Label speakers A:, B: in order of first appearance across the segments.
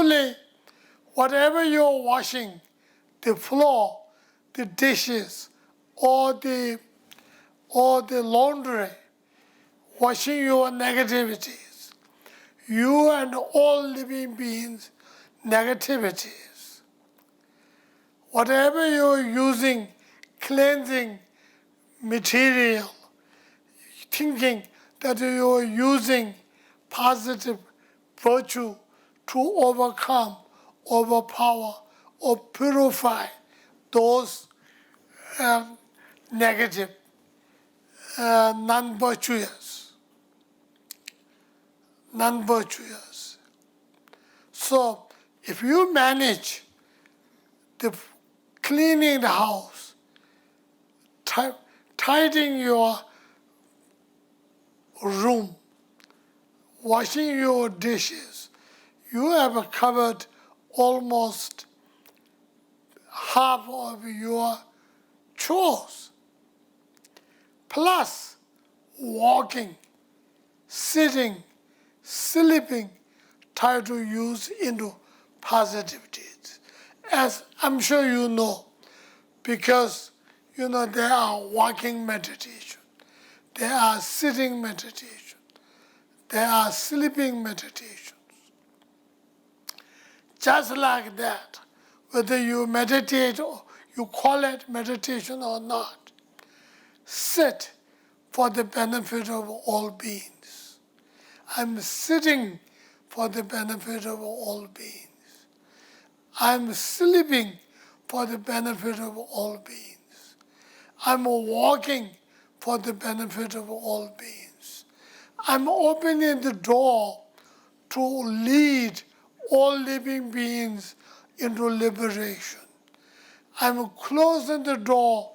A: truly, whatever you're washing, the floor, the dishes, or the laundry, washing your negativities, you and all living beings, negativities. Whatever you're using, cleansing material, thinking that you're using positive virtue to overcome, overpower, or purify those negative, non-virtuous. So if you manage the cleaning the house, tidying your room, washing your dishes, you have covered almost half of your chores. Plus, walking, sitting, sleeping, try to use into positive deeds. As I'm sure you know, because there are walking meditation, there are sitting meditation, there are sleeping meditations. Just like that, whether you meditate or you call it meditation or not, sit for the benefit of all beings. I'm sitting for the benefit of all beings. I'm sleeping for the benefit of all beings. I'm walking for the benefit of all beings. I'm opening the door to lead all living beings into liberation. I'm closing the door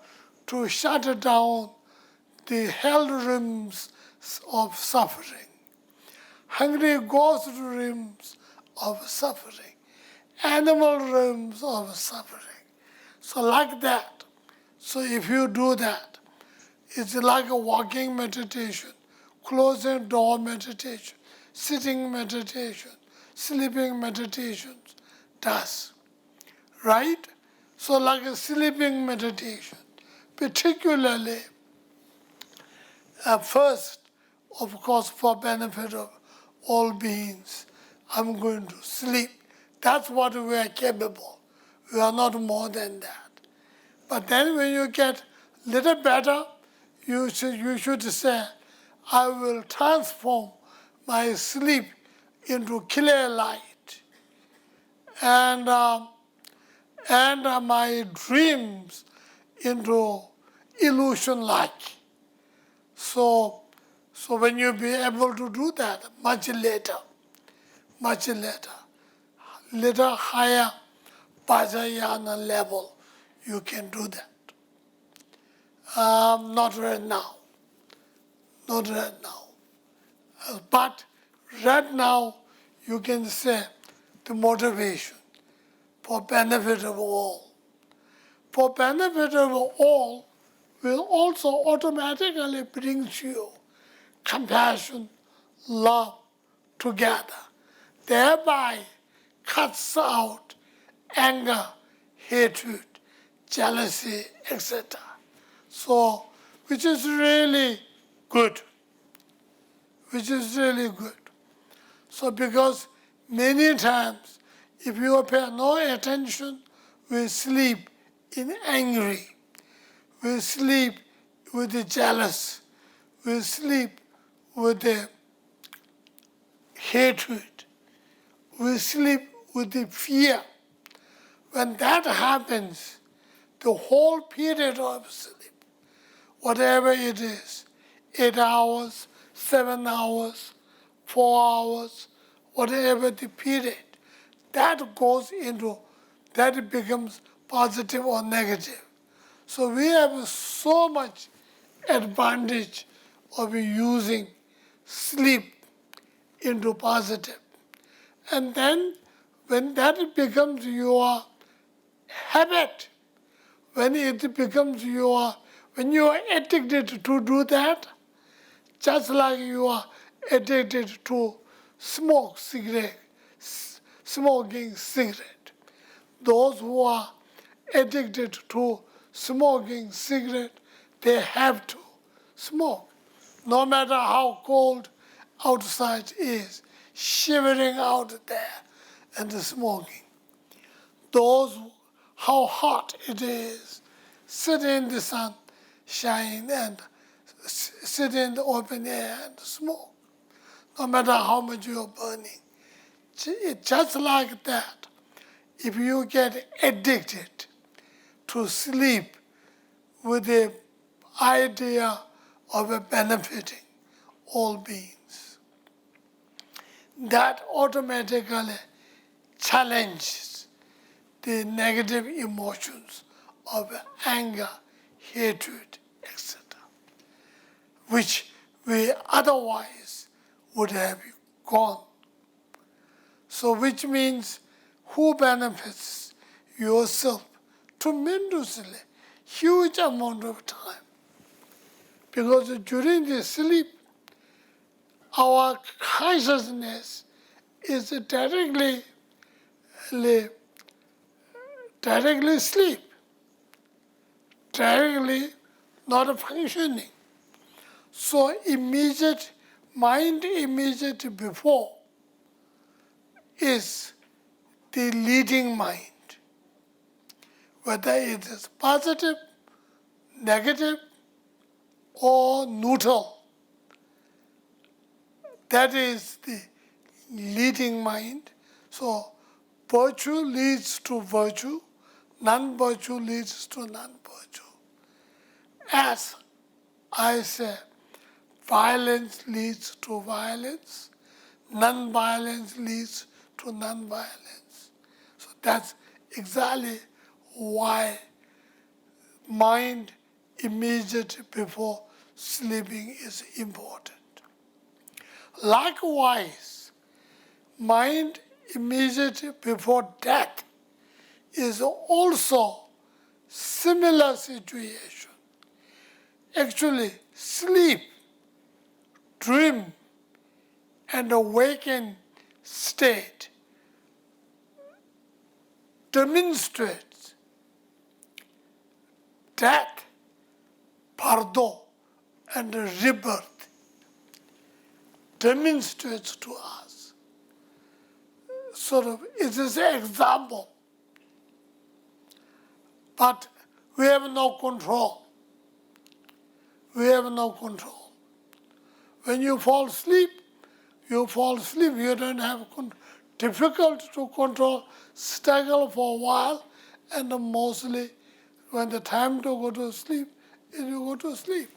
A: to shut down the hell realms of suffering, hungry ghost realms of suffering, animal realms of suffering. So like that. So if you do that, it's like a walking meditation, closing door meditation, sitting meditation, sleeping meditations does. Right? So like a sleeping meditation, particularly first, of course, for benefit of all beings, I'm going to sleep. That's what we are capable. We are not more than that. But then when you get a little better, you should say, I will transform my sleep into clear light, and my dreams into illusion-like. So when you be able to do that, much later, little higher Vajrayana level, you can do that. Not right now. But right now, you can say the motivation for benefit of all. For benefit of all will also automatically bring you compassion, love together. Thereby cuts out anger, hatred, jealousy, etc. So, which is really good. So because many times, if you pay no attention, we sleep in angry, we sleep with the jealous, we sleep with the hatred, we sleep with the fear. When that happens, the whole period of sleep, whatever it is, 8 hours, 7 hours, 4 hours, whatever the period, that goes into, that becomes positive or negative. So we have so much advantage of using sleep into positive. And then when that becomes your habit, when you are addicted to do that, just like you are addicted to smoke cigarette, smoking cigarette. Those who are addicted to smoking cigarette, they have to smoke. No matter how cold outside is, shivering out there and smoking. Those, how hot it is, sit in the sun, shine and sit in the open air and smoke. No matter how much you're burning. Just like that, if you get addicted to sleep with the idea of benefiting all beings, that automatically challenges the negative emotions of anger, hatred, etc., which we otherwise would have gone. So which means who benefits? Yourself tremendously, huge amount of time. Because during the sleep, our consciousness is directly sleep, directly not functioning. So mind immediate before is the leading mind. Whether it is positive, negative, or neutral, that is the leading mind. So virtue leads to virtue, non-virtue leads to non-virtue. As I say, violence leads to violence, non-violence leads to non-violence. So that's exactly why mind immediate before sleeping is important. Likewise, mind immediately before death is also similar situation. Actually, sleep, dream, and awakened state demonstrates death, pardo, and rebirth, demonstrates to us. Sort of, it is an example. But we have no control. We have no control. When you fall asleep, you don't have difficult to control, struggle for a while, and mostly when the time to go to sleep, you go to sleep.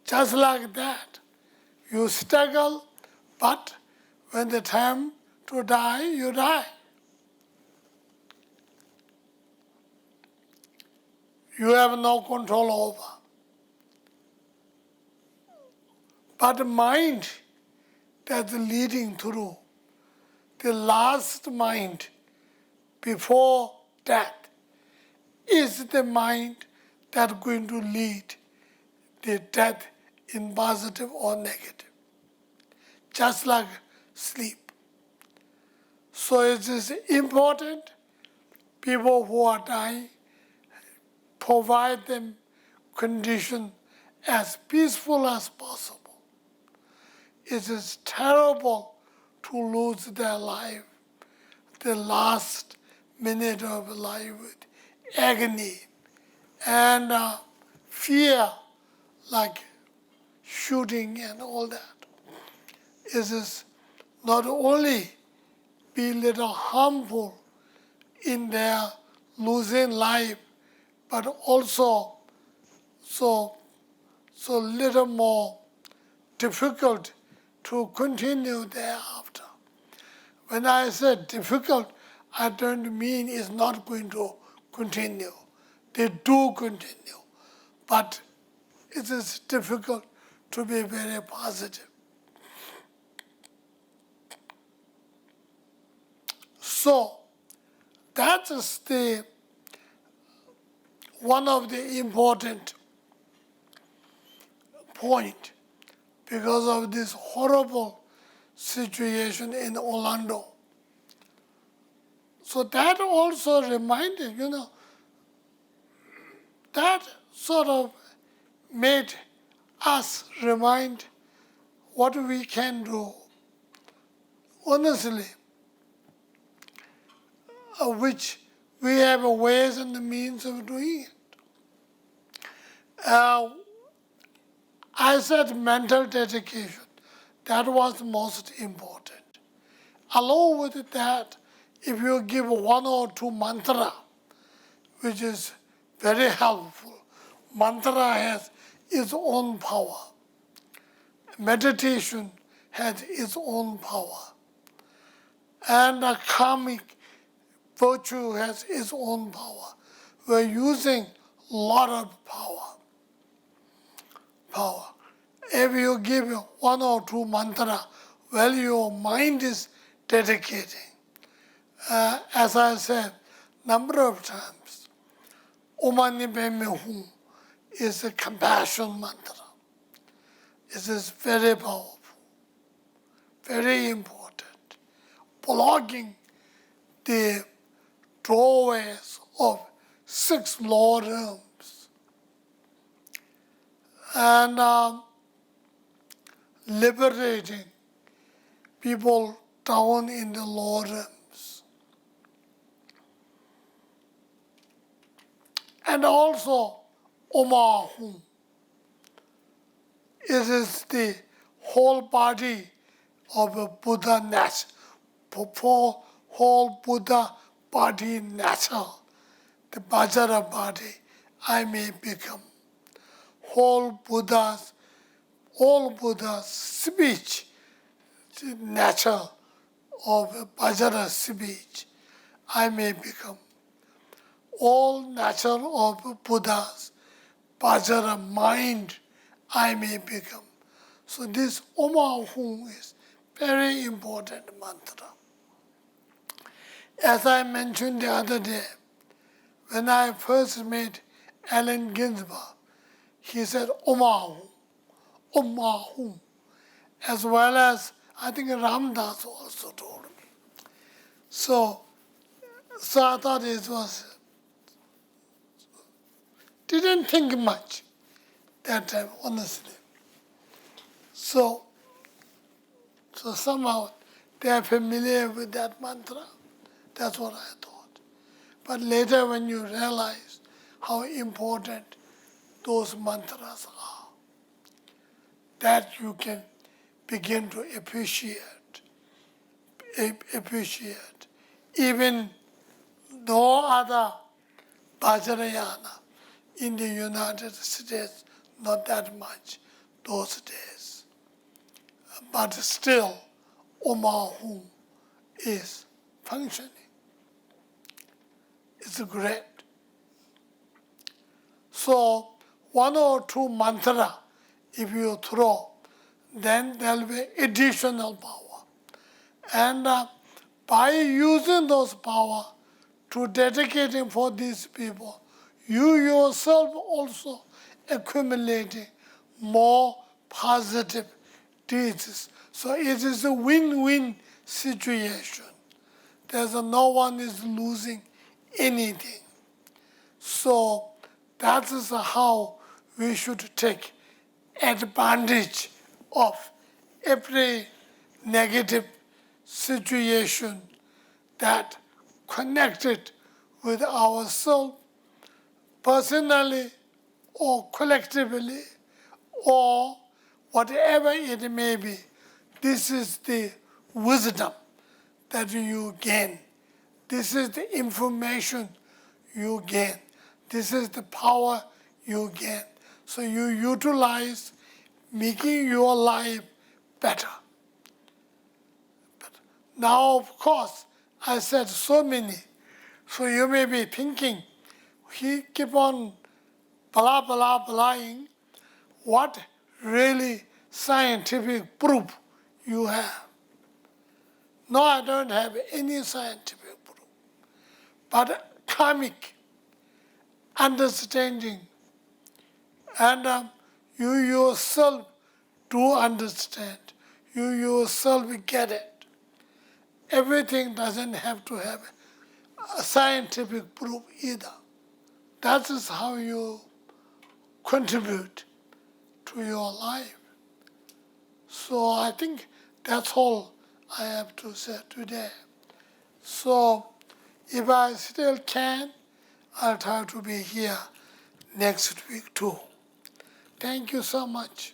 A: Just like that, you struggle, but when the time to die, you die. You have no control over. But the mind that's leading through, the last mind before death, is the mind that's going to lead the death in positive or negative, just like sleep. So it is important, people who are dying, provide them conditions as peaceful as possible. It is terrible to lose their life, the last minute of life with agony and fear, like shooting and all that. It is not only be little harmful in their losing life, but also so little more difficult to continue thereafter. When I say difficult, I don't mean it's not going to continue. They do continue, but it is difficult to be very positive. So that is one of the important point because of this horrible situation in Orlando. So that also reminded, that sort of made us remind what we can do. Honestly, which we have ways and the means of doing it. I said mental dedication. That was most important. Along with that, if you give one or two mantra, which is very helpful, mantra has its own power. Meditation has its own power. And a karmic virtue has its own power. We're using a lot of power. If you give one or two mantra, well, your mind is dedicating. As I said number of times, Om Mani Padme Hum is a compassion mantra. It is very powerful, very important, blocking the doorways of 6 lower realms and liberating people down in the lower realms. And also Om Hum. It is the whole body of a Buddha nature, whole Buddha body nature, the Vajra body I may become. All Buddha's speech, the nature of Vajra speech I may become. All nature of Buddha's Vajra mind I may become. So this Om Hum is very important mantra. As I mentioned the other day, when I first met Allen Ginsberg, he said Om Hum, as well as I think Ramdas also told me. So I thought it was, didn't think much that time, honestly. So somehow they are familiar with that mantra. That's what I thought. But later when you realize how important those mantras are, that you can begin to appreciate. Even no other Vajrayana in the United States, not that much those days. But still, Om Hum is functioning. It's great. So, one or two mantra, if you throw, then there will be additional power. And by using those power to dedicating for these people, you yourself also accumulating more positive deeds. So it is a win-win situation. No one is losing anything. So that is how we should take advantage of every negative situation that connected with ourselves personally or collectively or whatever it may be. This is the wisdom that you gain. This is the information you gain. This is the power you gain. So you utilize making your life better. But now, of course, I said so many. So you may be thinking, he keep on blah, blah, blahing. What really scientific proof you have? No, I don't have any scientific proof. But karmic understanding, and you yourself do understand. You yourself get it. Everything doesn't have to have a scientific proof either. That is how you contribute to your life. So I think that's all I have to say today. So if I still can, I'll try to be here next week too. Thank you so much.